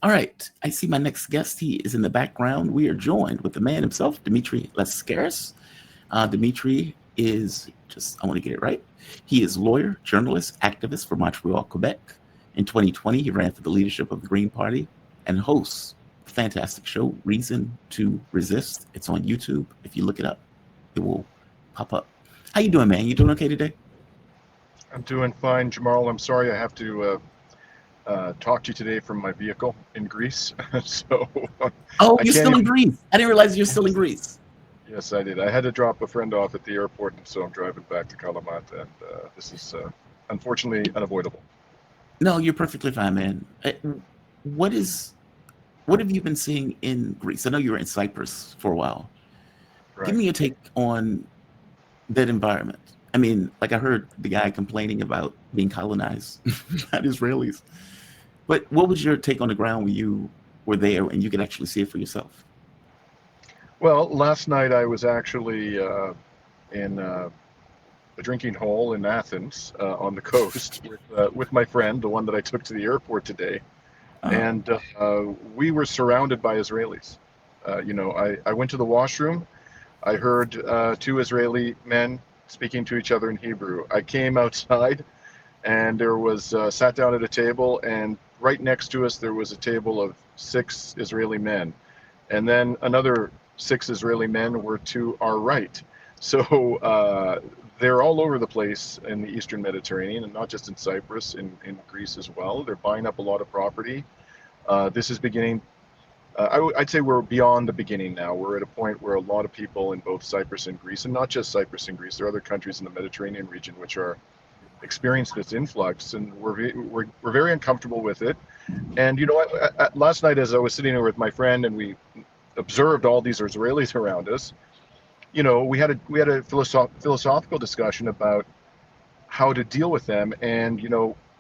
All right, I see my next guest. He is in the background. We are joined with the man himself, Dimitri Lascaris. Dimitri is I want to get it right. He is lawyer, journalist, activist for Montreal, Quebec. In 2020, he ran for the leadership of the Green Party and hosts a fantastic show, Reason to Resist. It's on YouTube. If you look it up, it will pop up. How you doing, man? You doing okay today? I'm doing fine, Jamal. I'm sorry I have to talk to you today from my vehicle in Greece. So Oh, I you're can't still in even. Greece. I didn't realize you're still in Yes, Greece. yes, I did. I had to drop a friend off at the airport, and so I'm driving back to Kalamat, and this is unfortunately unavoidable. No, you're perfectly fine, man. What is what have you been seeing in Greece? I know you were in Cyprus for a while. Give Right. me a take on that environment. I mean, like I heard the guy complaining about being colonized by the Israelis. But what was your take on the ground when you were there and you could actually see it for yourself? Well, last night I was actually in a drinking hole in Athens on the coast with my friend, the one that I took to the airport today, Uh, and we were surrounded by Israelis. I went to the washroom. I heard two Israeli men speaking to each other in Hebrew. I came outside and there was sat down at a table, and right next to us there was a table of six Israeli men, and then another six Israeli men were to our right. So they're all over the place in the Eastern Mediterranean, and not just in Cyprus, in Greece as well. They're buying up a lot of property. This is beginning I'd say we're beyond the beginning now. We're at a point where a lot of people in both Cyprus and Greece, and not just Cyprus and Greece, there are other countries in the Mediterranean region which are experienced this influx, and we're very uncomfortable with it. And last night as I was sitting here with my friend and we observed all these Israelis around us, we had a philosophical discussion about how to deal with them. And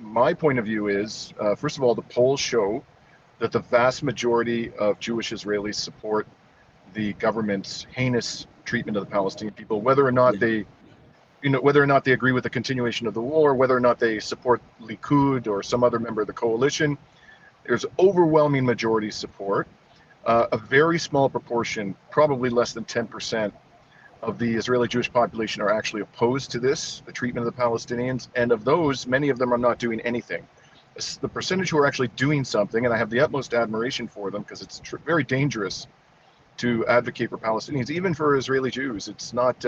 my point of view is, first of all, the polls show that the vast majority of Jewish Israelis support the government's heinous treatment of the Palestinian people, yeah. whether or not they agree with the continuation of the war, whether or not they support Likud or some other member of the coalition. There's overwhelming majority support. A very small proportion, probably less than 10%, of the Israeli Jewish population are actually opposed to this, the treatment of the Palestinians. And of those, many of them are not doing anything. The percentage who are actually doing something, and I have the utmost admiration for them because it's very dangerous to advocate for Palestinians, even for Israeli Jews. It's not.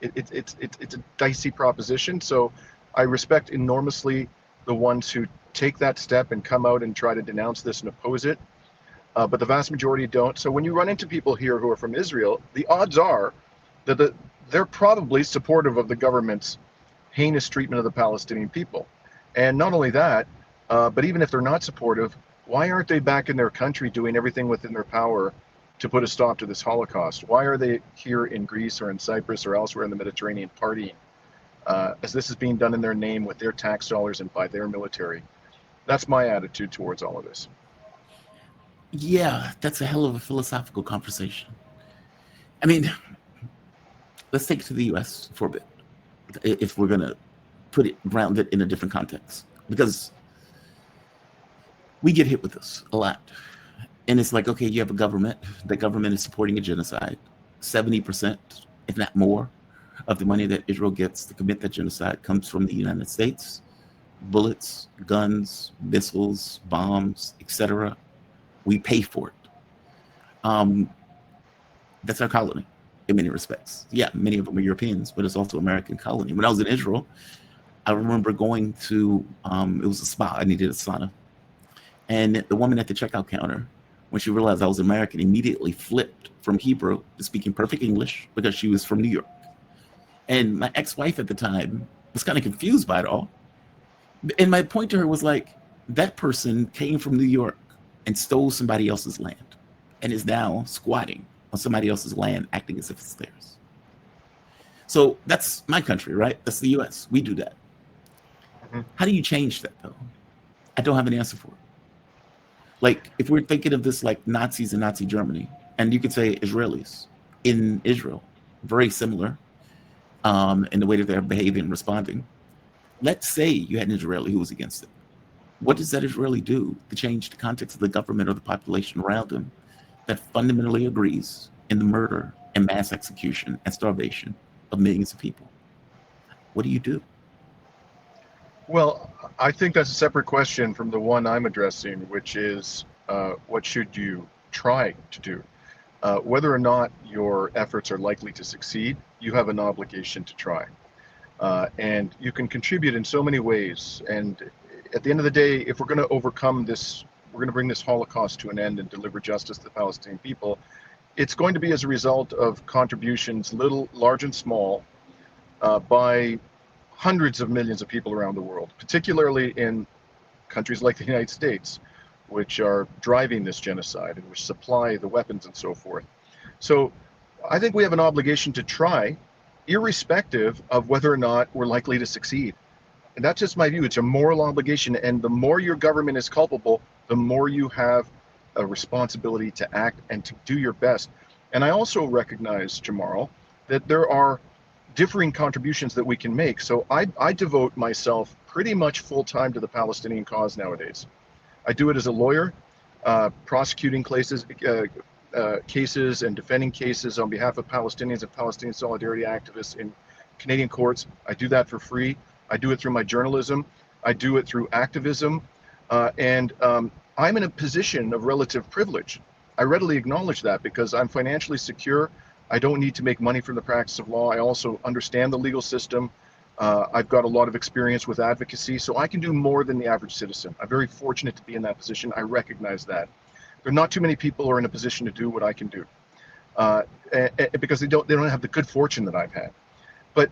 It's a dicey proposition. So I respect enormously the ones who take that step and come out and try to denounce this and oppose it. But the vast majority don't. So when you run into people here who are from Israel, the odds are that they're probably supportive of the government's heinous treatment of the Palestinian people. And not only that, but even if they're not supportive, why aren't they back in their country doing everything within their power to put a stop to this Holocaust? Why are they here in Greece or in Cyprus or elsewhere in the Mediterranean partying as this is being done in their name with their tax dollars and by their military? That's my attitude towards all of this. Yeah, that's a hell of a philosophical conversation. I mean, let's take it to the US for a bit, if we're going to put it, ground it in a different context. Because we get hit with this a lot. And it's like, okay, you have a government. The government is supporting a genocide. 70%, if not more, of the money that Israel gets to commit that genocide comes from the United States. Bullets, guns, missiles, bombs, etc. We pay for it. Um, that's our colony in many respects. Yeah, many of them are Europeans, but it's also American colony. When I was in Israel, I remember going to it was a spa. I needed a sauna, and the woman at the checkout counter, when she realized I was American, immediately flipped from Hebrew to speaking perfect English because she was from New York. And my ex-wife at the time was kind of confused by it all. And my point to her was like, that person came from New York and stole somebody else's land and is now squatting on somebody else's land, acting as if it's theirs. So that's my country, right? That's the US. We do that. Mhm. How do you change that though? I don't have an answer for it. Like, if we're thinking of this like Nazis in Nazi Germany, and you could say Israelis in Israel, very similar in the way that they're behaving and responding. Let's say you had an Israeli who was against it. What does that really do to change the context of the government or the population around them that fundamentally agrees in the murder and mass execution and starvation of millions of people? What do you do? Well, I think that's a separate question from the one I'm addressing, which is what should you try to do? Whether or not your efforts are likely to succeed, you have an obligation to try. And you can contribute in so many ways. And at the end of the day, if we're going to overcome this, we're going to bring this Holocaust to an end and deliver justice to the Palestinian people, it's going to be as a result of contributions, little, large, and small, by hundreds of millions of people around the world, particularly in countries like the United States, which are driving this genocide and which supply the weapons and so forth. So I think we have an obligation to try, irrespective of whether or not we're likely to succeed. And that's just my view. It's a moral obligation. And the more your government is culpable, the more you have a responsibility to act and to do your best. And I also recognize, Jamal, that there are differing contributions that we can make. So I devote myself pretty much full time to the Palestinian cause nowadays. I do it as a lawyer, prosecuting cases and defending cases on behalf of Palestinians and Palestinian solidarity activists in Canadian courts. I do that for free. I do it through my journalism. I do it through activism. And I'm in a position of relative privilege. I readily acknowledge that because I'm financially secure. I don't need to make money from the practice of law. I also understand the legal system. I've got a lot of experience with advocacy, so I can do more than the average citizen. I'm very fortunate to be in that position. I recognize that. There are not too many people who are in a position to do what I can do because they don't have the good fortune that I've had. But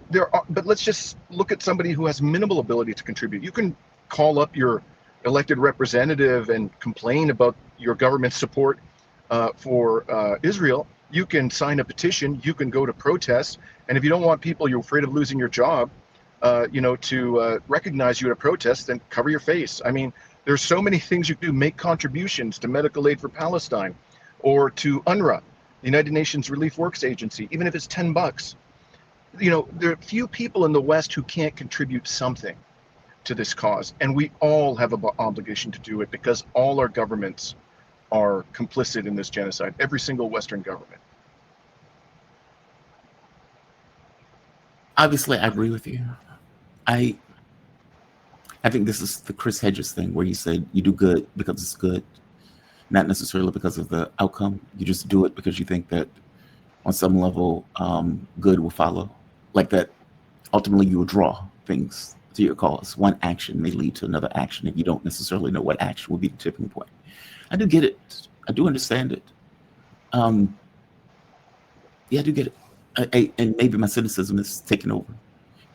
let's just look at somebody who has minimal ability to contribute. You can call up your elected representative and complain about your government's support for Israel. You can sign a petition. You can go to protests. And if you don't want people, you're afraid of losing your job, to recognize you at a protest, then cover your face. I mean, there's so many things you can do. Make contributions to medical aid for Palestine, or to UNRWA, the United Nations Relief Works Agency, even if it's $10. There are few people in the West who can't contribute something to this cause, and we all have an obligation to do it because all our governments are complicit in this genocide. Every single Western government. Obviously, I agree with you. I think this is the Chris Hedges thing where you said you do good because it's good, not necessarily because of the outcome. You just do it because you think that on some level, good will follow. Like that, ultimately you will draw things to your cause. One action may lead to another action if you don't necessarily know what action will be the tipping point. I do get it. I do understand it. Yeah, I do get it. And maybe my cynicism is taking over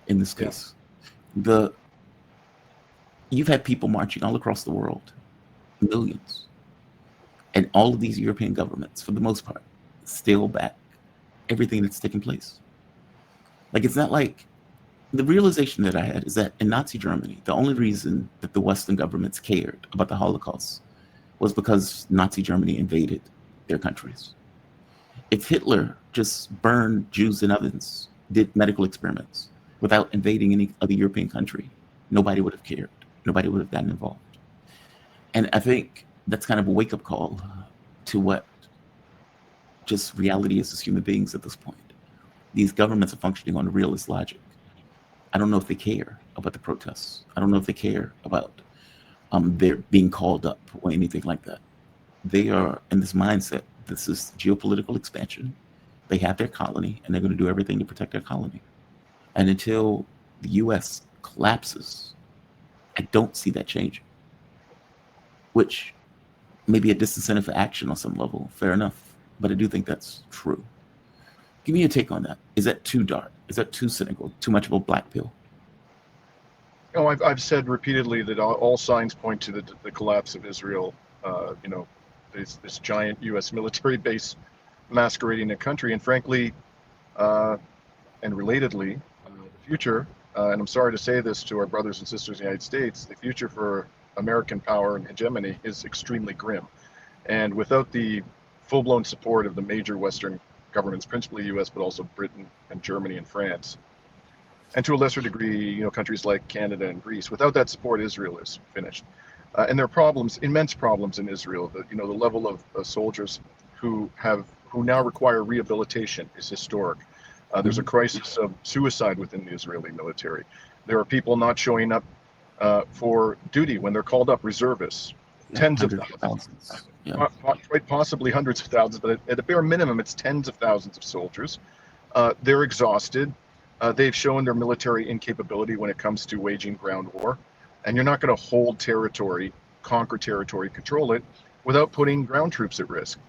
in this case. You've had people marching all across the world, millions, and all of these European governments, for the most part, still back everything that's taking place. Like, it's not like the realization that I had is that in Nazi Germany, the only reason that the Western governments cared about the Holocaust was because Nazi Germany invaded their countries. If Hitler just burned Jews in ovens, did medical experiments without invading any other European country, nobody would have cared. Nobody would have gotten involved. And I think that's kind of a wake-up call to what just reality is as human beings at this point. These governments are functioning on a realist logic. I don't know if they care about the protests. I don't know if they care about their being called up or anything like that. They are in this mindset. This is geopolitical expansion. They have their colony, and they're going to do everything to protect their colony. And until the U.S. collapses, I don't see that changing, which may be a disincentive for action on some level. Fair enough. But I do think that's true. Give me your take on that. Is that too dark? Is that too cynical? Too much of a black pill? No, I've said repeatedly that all signs point to the collapse of Israel. This giant U.S. military base masquerading a country, and frankly, and relatedly, the future. And I'm sorry to say this to our brothers and sisters in the United States, the future for American power and hegemony is extremely grim. And without the full-blown support of the major Western governments, principally U.S., but also Britain and Germany and France, and to a lesser degree, countries like Canada and Greece, without that support, Israel is finished. And there are problems, immense problems in Israel. The level of soldiers who now require rehabilitation is historic. There's a Mhm. crisis of suicide within the Israeli military. There are people not showing up for duty when they're called up, reservists, Yeah, tens of hundreds of thousands, thousands. Yeah. quite possibly hundreds of thousands, but at a bare minimum, it's tens of thousands of soldiers. They're exhausted. They've shown their military incapability when it comes to waging ground war. And you're not going to hold territory, conquer territory, control it without putting ground troops at risk.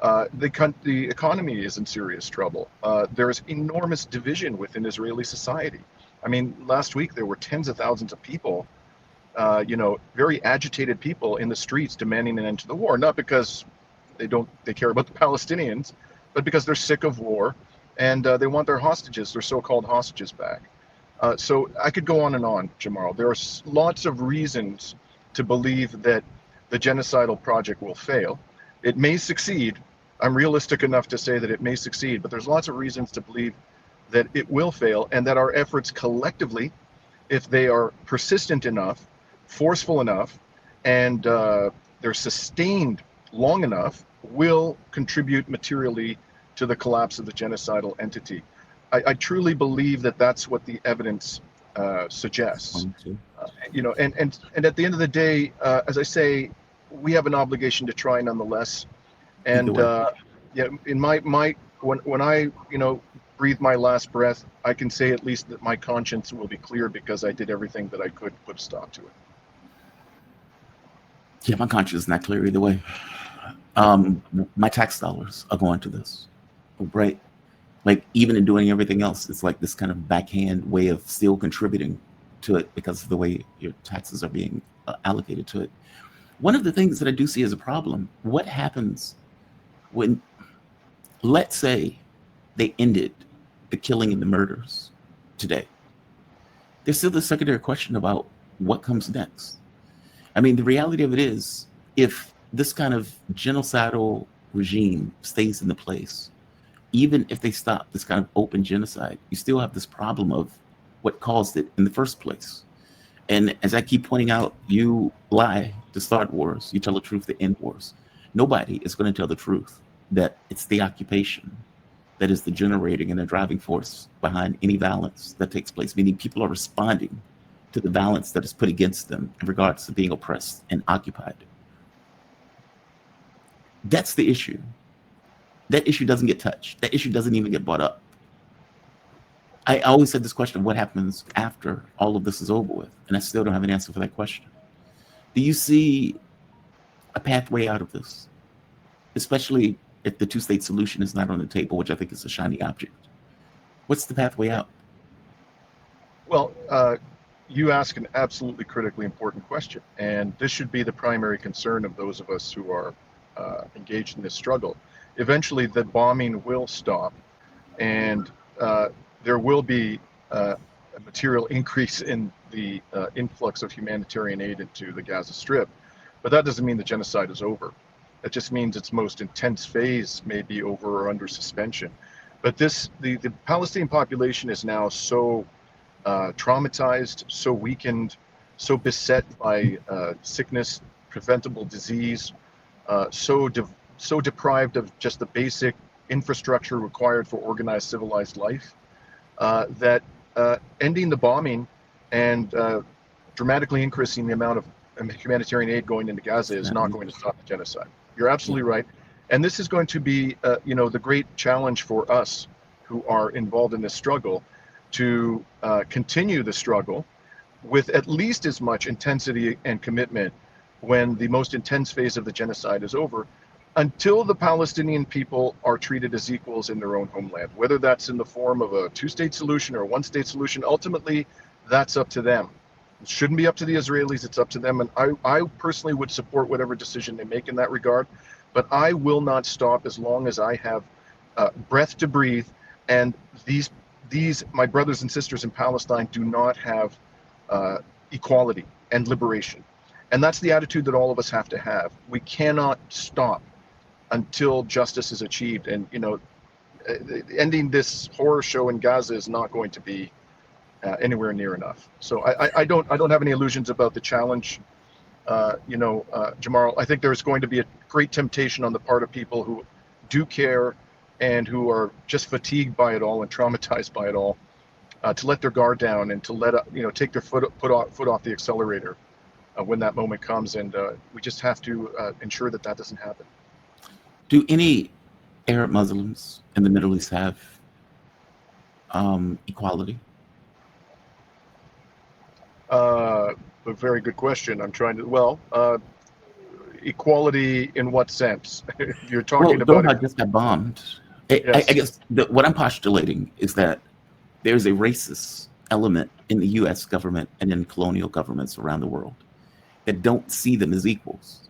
The economy is in serious trouble. There's enormous division within Israeli society. I mean, last week there were tens of thousands of people, very agitated people in the streets demanding an end to the war, not because they care about the Palestinians, but because they're sick of war and they want their hostages, their so-called hostages, back. So I could go on, Jamal. There are lots of reasons to believe that the genocidal project will fail. It may succeed. I'm realistic enough to say that it may succeed, but there's lots of reasons to believe that it will fail, and that our efforts collectively, if they are persistent enough, forceful enough, and they're sustained long enough, will contribute materially to the collapse of the genocidal entity. I truly believe that that's what the evidence suggests. One, two. And at the end of the day, as I say, we have an obligation to try nonetheless. Either And way. yeah, in my when I breathe my last breath, I can say at least that my conscience will be clear because I did everything that I could to put a stop to it. Yeah, my conscience is not clear either way. My tax dollars are going to this, right? Like even in doing everything else, it's like this kind of backhand way of still contributing to it because of the way your taxes are being allocated to it. One of the things that I do see as a problem, what happens when, let's say, they ended the killing and the murders today? There's still the secondary question about what comes next. I mean, the reality of it is, if this kind of genocidal regime stays in the place, even if they stop this kind of open genocide, you still have this problem of what caused it in the first place. And as I keep pointing out, you lie to start wars, you tell the truth to end wars. Nobody is going to tell the truth that it's the occupation that is the generating and the driving force behind any violence that takes place, meaning people are responding to the violence that is put against them in regards to being oppressed and occupied. That's the issue. That issue doesn't get touched. That issue doesn't even get brought up. I always said this question of what happens after all of this is over with, and I still don't have an answer for that question. Do you see a pathway out of this, especially if the two-state solution is not on the table, which I think is a shiny object? What's the pathway out? Well, you ask an absolutely critically important question, and this should be the primary concern of those of us who are engaged in this struggle. Eventually, the bombing will stop, and there will be a material increase in the influx of humanitarian aid into the Gaza Strip. But that doesn't mean the genocide is over. That just means its most intense phase may be over or under suspension. But the Palestinian population is now so traumatized, so weakened, so beset by sickness, preventable disease, so deprived of just the basic infrastructure required for organized civilized life, that ending the bombing and dramatically increasing the amount of humanitarian aid going into Gaza is not going to stop the genocide. You're absolutely right. And this is going to be, the great challenge for us who are involved in this struggle to continue the struggle with at least as much intensity and commitment when the most intense phase of the genocide is over, until the Palestinian people are treated as equals in their own homeland. Whether that's in the form of a two-state solution or a one-state solution, ultimately, that's up to them. It shouldn't be up to the Israelis, it's up to them. And I personally would support whatever decision they make in that regard, but I will not stop as long as I have breath to breathe. And these my brothers and sisters in Palestine do not have equality and liberation. And that's the attitude that all of us have to have. We cannot stop until justice is achieved. And ending this horror show in Gaza is not going to be anywhere near enough. So I don't have any illusions about the challenge Jamal, I think there's going to be a great temptation on the part of people who do care and who are just fatigued by it all and traumatized by it all, to let their guard down and to take their foot off the accelerator when that moment comes. And we just have to ensure that that doesn't happen. Do any Arab Muslims in the Middle East have equality? A very good question. I'm trying to, equality in what sense? You're talking about Doha just got bombed. I Yes. guess what I'm postulating is that there's a racist element in the U.S. government and in colonial governments around the world that don't see them as equals.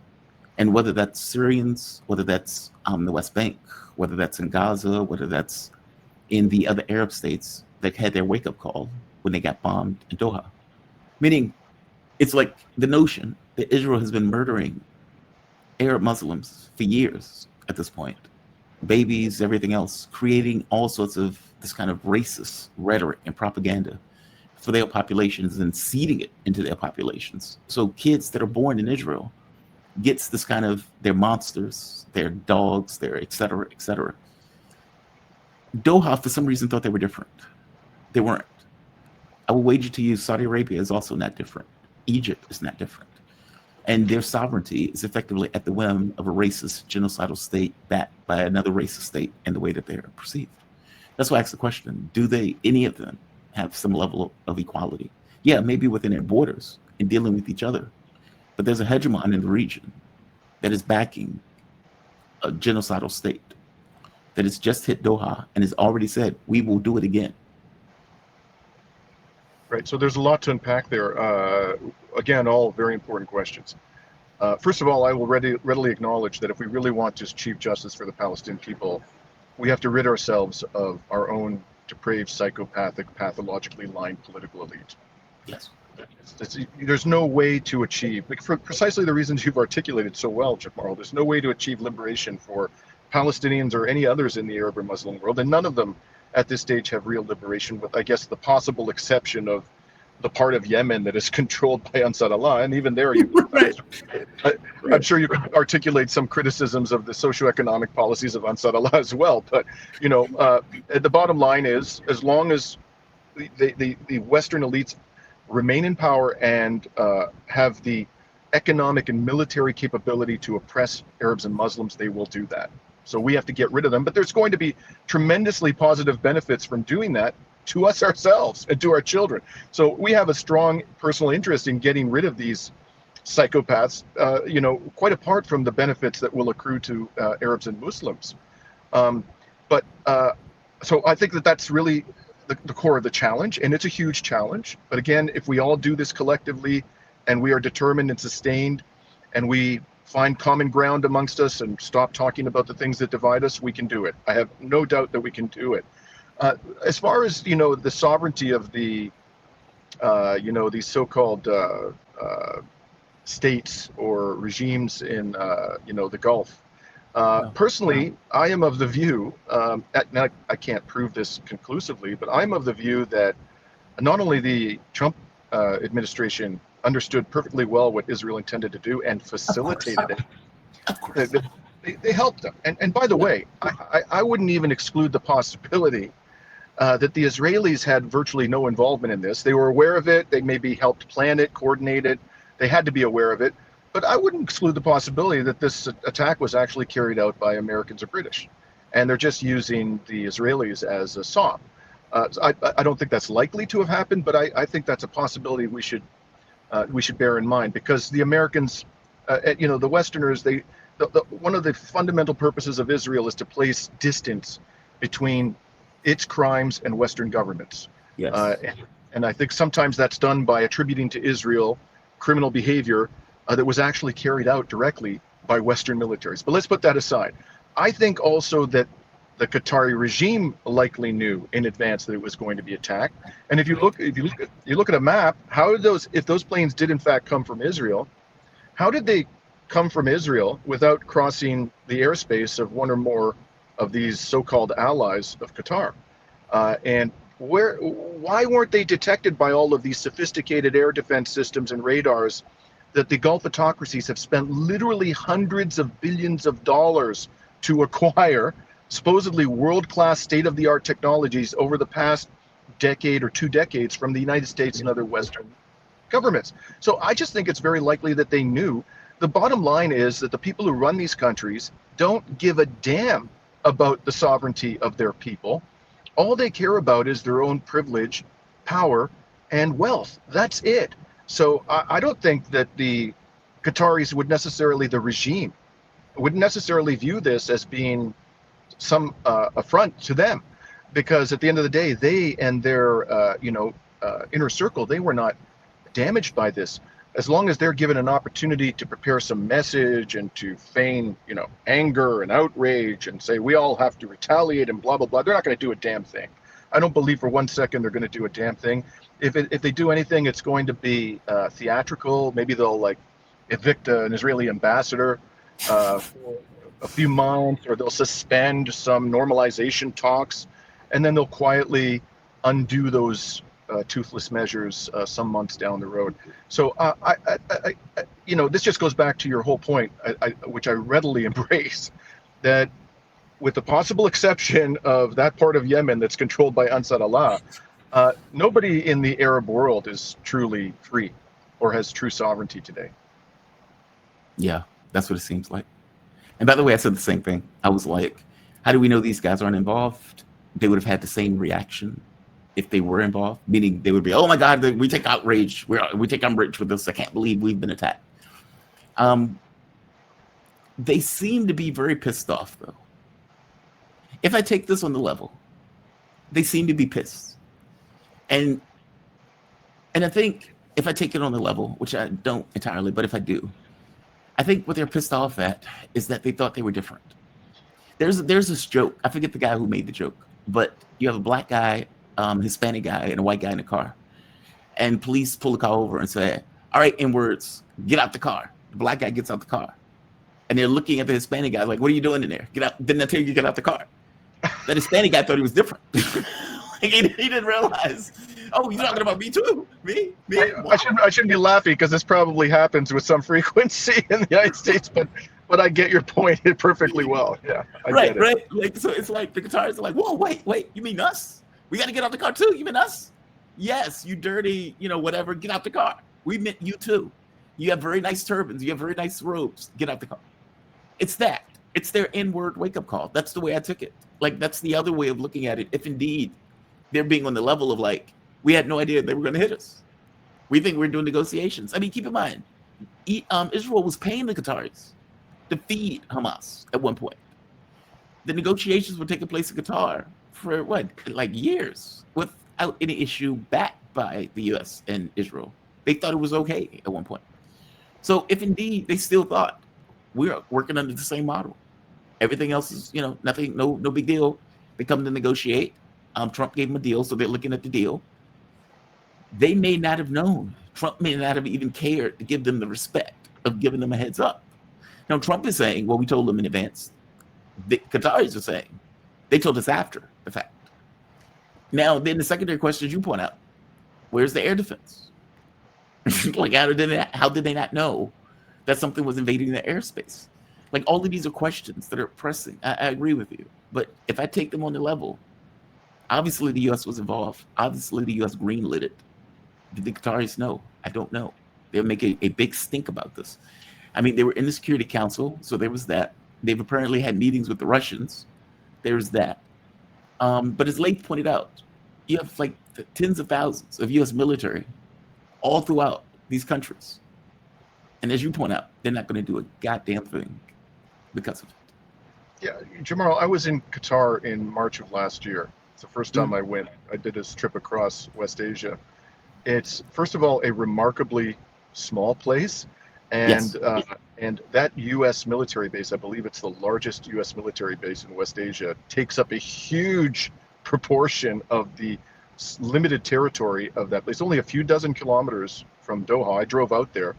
And whether that's Syrians, whether that's the West Bank, whether that's in Gaza, whether that's in the other Arab states that had their wake-up call when they got bombed in Doha. Meaning, it's like the notion that Israel has been murdering Arab Muslims for years at this point, babies, everything else, creating all sorts of this kind of racist rhetoric and propaganda for their populations and seeding it into their populations. So kids that are born in Israel gets this kind of, they're monsters, they're dogs, they're et cetera, et cetera. Doha, for some reason, thought they were different. They weren't. I will wager to you Saudi Arabia is also not different. Egypt is not different. And their sovereignty is effectively at the whim of a racist, genocidal state backed by another racist state in the way that they're perceived. That's why I asked the question, do any of them, have some level of equality? Yeah, maybe within their borders in dealing with each other. But there's a hegemon in the region that is backing a genocidal state that has just hit Doha and has already said, we will do it again. Right. So there's a lot to unpack there. Again, all very important questions. First of all, I will readily acknowledge that if we really want to achieve justice for the Palestinian people, we have to rid ourselves of our own depraved, psychopathic, pathologically lying political elite. Yes. There's no way to achieve, for precisely the reasons you've articulated so well, Jamal, there's no way to achieve liberation for Palestinians or any others in the Arab or Muslim world, and none of them at this stage have real liberation, with, I guess, the possible exception of the part of Yemen that is controlled by Ansar Allah. And even there, I'm sure you could articulate some criticisms of the socioeconomic policies of Ansar Allah as well. But, the bottom line is, as long as the Western elites remain in power and have the economic and military capability to oppress Arabs and Muslims, they will do that. So we have to get rid of them. But there's going to be tremendously positive benefits from doing that to us ourselves and to our children. So we have a strong personal interest in getting rid of these psychopaths, quite apart from the benefits that will accrue to Arabs and Muslims. So I think that that's really the core of the challenge, and it's a huge challenge. But again, if we all do this collectively and we are determined and sustained and we find common ground amongst us and stop talking about the things that divide us, we can do it. I have no doubt that we can do it. As far as, the sovereignty of the, these so-called states or regimes in, the Gulf, personally, I am of the view, now I can't prove this conclusively, but I'm of the view that not only the Trump administration understood perfectly well what Israel intended to do and facilitated it. Of course. They helped them. And by the way, I wouldn't even exclude the possibility that the Israelis had virtually no involvement in this. They were aware of it. They maybe helped plan it, coordinate it. They had to be aware of it. But I wouldn't exclude the possibility that this attack was actually carried out by Americans or British. And they're just using the Israelis as a SOP. I don't think that's likely to have happened, but I think that's a possibility we should bear in mind, because the Americans, the Westerners, one of the fundamental purposes of Israel is to place distance between its crimes and Western governments. Yes. And I think sometimes that's done by attributing to Israel criminal behavior that was actually carried out directly by Western militaries. But let's put that aside. I think also that the Qatari regime likely knew in advance that it was going to be attacked. And if you look at a map, if those planes did in fact come from Israel, how did they come from Israel without crossing the airspace of one or more of these so-called allies of Qatar? And why weren't they detected by all of these sophisticated air defense systems and radars that the Gulf autocracies have spent literally hundreds of billions of dollars to acquire supposedly world-class, state-of-the-art technologies over the past decade or 2 decades from the United States and other Western governments. So I just think it's very likely that they knew. The bottom line is that the people who run these countries don't give a damn about the sovereignty of their people. All they care about is their own privilege, power, and wealth. That's it. So I don't think that the Qataris would necessarily, the regime, wouldn't necessarily view this as being some affront to them, because at the end of the day, they and their inner circle, they were not damaged by this. As long as they're given an opportunity to prepare some message and to feign, anger and outrage and say we all have to retaliate and blah blah blah, they're not going to do a damn thing. I don't believe for 1 second they're going to do a damn thing. If they do anything, it's going to be theatrical. Maybe they'll evict an Israeli ambassador for a few months, or they'll suspend some normalization talks, and then they'll quietly undo those toothless measures some months down the road. So this just goes back to your whole point, which I readily embrace, that with the possible exception of that part of Yemen that's controlled by Ansar Allah, nobody in the Arab world is truly free or has true sovereignty today. Yeah, that's what it seems like. And by the way, I said the same thing. I was like, how do we know these guys aren't involved? They would have had the same reaction if they were involved, meaning they would be, oh my God, we take outrage. We take umbrage with this. I can't believe we've been attacked. They seem to be very pissed off, though. If I take this on the level, they seem to be pissed. And I think if I take it on the level, which I don't entirely, but if I do, I think what they're pissed off at is that they thought they were different. There's this joke. I forget the guy who made the joke, but you have a black guy, Hispanic guy, and a white guy in a car. And police pull the car over and say, all right, N-words, get out the car. The black guy gets out the car. And they're looking at the Hispanic guy like, what are you doing in there? Get out. Didn't I tell you to get out the car? That Hispanic guy thought he was different. He didn't realize, oh, you're talking about me too? Me? I shouldn't be laughing because this probably happens with some frequency in the United States, but I get your point perfectly well. Yeah, right. So it's like the Qataris are like, whoa, wait, you mean us? We got to get out the car too? You mean us? Yes, you dirty, whatever, get out the car. We meant you too. You have very nice turbans. You have very nice robes. Get out the car. It's that. It's their N-word wake-up call. That's the way I took it. That's the other way of looking at it. If indeed they're being on the level of we had no idea they were going to hit us. We think we're doing negotiations. I mean, keep in mind, Israel was paying the Qataris to feed Hamas at one point. The negotiations were taking place in Qatar for years without any issue backed by the U.S. and Israel. They thought it was okay at one point. So if indeed they still thought we're working under the same model, everything else is, nothing, no big deal. They come to negotiate. Trump gave them a deal, so they're looking at the deal. They may not have known. Trump may not have even cared to give them the respect of giving them a heads up. Now, Trump is saying, well, we told them in advance. The Qataris are saying, they told us after the fact. Now, then the secondary question, as you point out, where's the air defense? How did they not know that something was invading their airspace? All of these are questions that are pressing. I agree with you. But if I take them on the level, obviously the U.S. was involved. Obviously the U.S. greenlit it. Did the Qataris know? I don't know. They'll make a big stink about this. I mean, they were in the Security Council, so there was that. They've apparently had meetings with the Russians. There's that. But as Lath pointed out, you have tens of thousands of U.S. military all throughout these countries. And as you point out, they're not going to do a goddamn thing because of it. Yeah, Jamal, I was in Qatar in March of last year. It's the first time I went. I did this trip across West Asia. It's, first of all, a remarkably small place. And Yes. And that U.S. military base, I believe it's the largest U.S. military base in West Asia, takes up a huge proportion of the limited territory of that place. Only a few dozen kilometers from Doha. I drove out there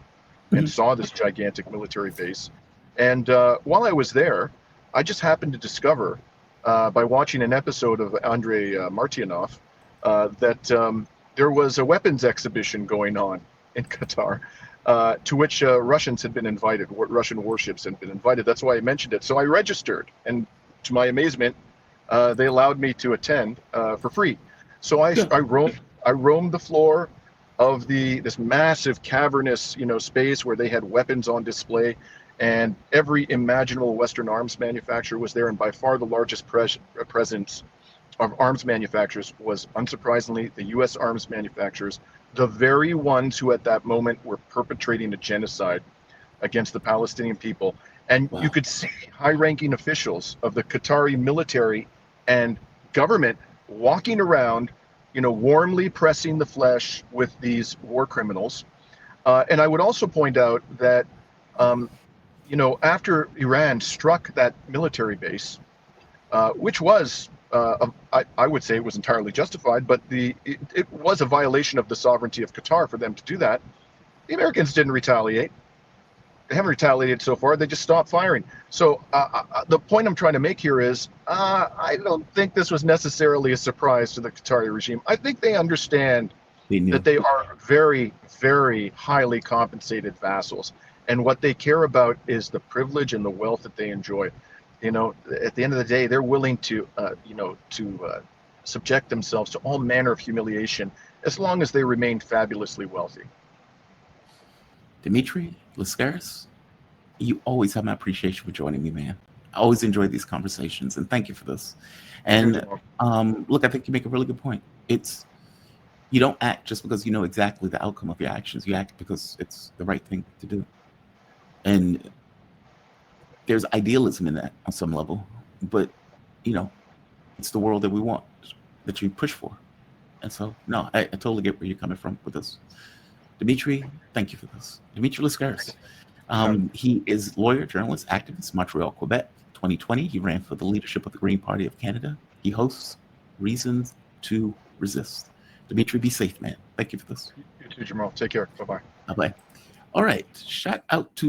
and saw this gigantic military base. And while I was there, I just happened to discover, by watching an episode of Andrei Martyanov, that there was a weapons exhibition going on in Qatar. to which Russians had been invited, Russian warships had been invited. That's why I mentioned it. So I registered, and to my amazement, they allowed me to attend for free. So I roamed the floor of this massive cavernous, space where they had weapons on display, and every imaginable Western arms manufacturer was there, and by far the largest presence of arms manufacturers was, unsurprisingly, the U.S. arms manufacturers, the very ones who at that moment were perpetrating a genocide against the Palestinian people. And you could see high-ranking officials of the Qatari military and government walking around, warmly pressing the flesh with these war criminals. And I would also point out that, after Iran struck that military base, which was, I would say it was entirely justified, but it was a violation of the sovereignty of Qatar for them to do that. The Americans didn't retaliate. They haven't retaliated so far. They just stopped firing. So the point I'm trying to make here is I don't think this was necessarily a surprise to the Qatari regime. I think they understand that they are very, very highly compensated vassals. And what they care about is the privilege and the wealth that they enjoy. At the end of the day, they're willing to, subject themselves to all manner of humiliation as long as they remain fabulously wealthy. Dimitri Lascaris, you always have my appreciation for joining me, man. I always enjoy these conversations, and thank you for this. And look, I think you make a really good point. You don't act just because you know exactly the outcome of your actions. You act because it's the right thing to do. And there's idealism in that on some level, but it's the world that we want, that you push for. And so, no, I totally get where you're coming from with this. Dimitri, thank you for this. Dimitri Lascaris. He is lawyer, journalist, activist, Montreal, Quebec. 2020, he ran for the leadership of the Green Party of Canada. He hosts Reasons to Resist. Dimitri, be safe, man. Thank you for this. You too, Jamal. Take care. Bye-bye. Bye-bye. All right. Shout out to